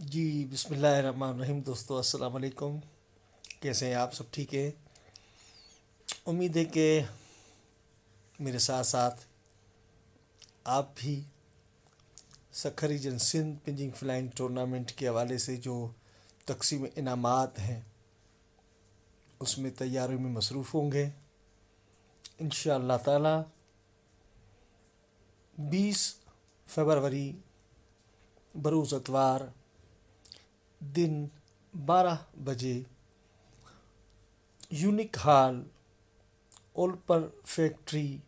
جی बिस्मिल्लाहिर्रहमानिर्रहीम दोस्तों अस्सलाम वालेकुम। कैसे हैं आप? सब ठीक है? उम्मीद है कि मेरे साथ साथ आप भी Sukkur region Sindh pigeon flying tournament के हवाले से जो तकसीम इनामात हैं उसमें तैयारियों में मसरूफ़ होंगे। इंशाअल्लाह ताला 20 फरवरी बरोज़ इतवार दिन 12 बजे यूनिक हॉल ओलपर फैक्ट्री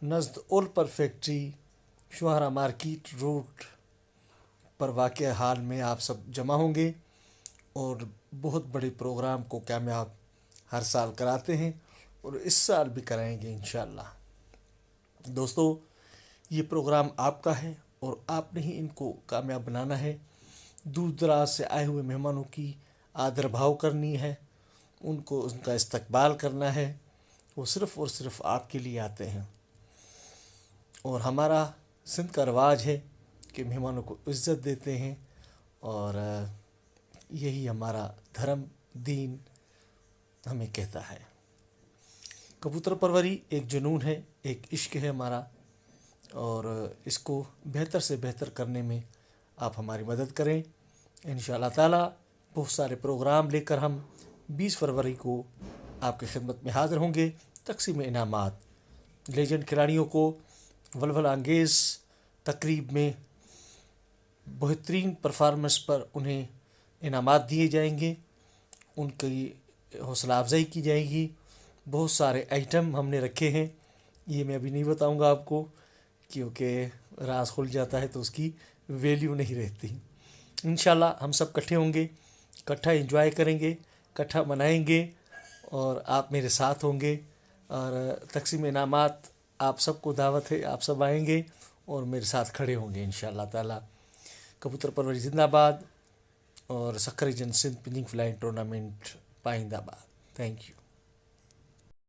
नज़द ओलपर फैक्ट्री शुहारा मार्केट रोड पर वाक़ हाल में आप सब जमा होंगे और बहुत बड़े प्रोग्राम को कामयाब हर साल कराते हैं और इस साल भी कराएंगे इंशाअल्लाह। दोस्तों, ये प्रोग्राम आपका है और आपने ही इनको कामयाब बनाना है। दूर दराज से आए हुए मेहमानों की आदर भाव करनी है, उनको उनका इस्तकबाल करना है। वो सिर्फ़ और सिर्फ आपके लिए आते हैं और हमारा सिंध का रवाज है कि मेहमानों को इज़्ज़त देते हैं और यही हमारा धर्म दीन हमें कहता है। कबूतर परवरी एक जुनून है, एक इश्क है हमारा और इसको बेहतर से बेहतर करने में आप हमारी मदद करें। इंशाअल्लाह ताला बहुत सारे प्रोग्राम लेकर हम 20 फरवरी को आपकी खिदमत में हाज़िर होंगे। तकसीम इनामात, लेजेंड खिलाड़ियों को वलवल अंगेज़ तकरीब में बेहतरीन परफॉर्मेंस पर उन्हें इनामात दिए जाएंगे, उनकी हौसला अफजाई की जाएगी। बहुत सारे आइटम हमने रखे हैं, ये मैं अभी नहीं बताऊंगा आपको क्योंकि राज खुल जाता है तो उसकी वैल्यू नहीं रहती। इंशाल्लाह हम सब इकट्ठे होंगे, इकट्ठा एंजॉय करेंगे, इकट्ठा मनाएंगे और आप मेरे साथ होंगे। और तकसीम इनामात आप सबको दावत है, आप सब आएंगे और मेरे साथ खड़े होंगे इंशाअल्लाह ताला। कबूतर परवरी जिंदाबाद और Sukkur region Sindh pigeon flying tournament पाइंदाबाद। Thank you.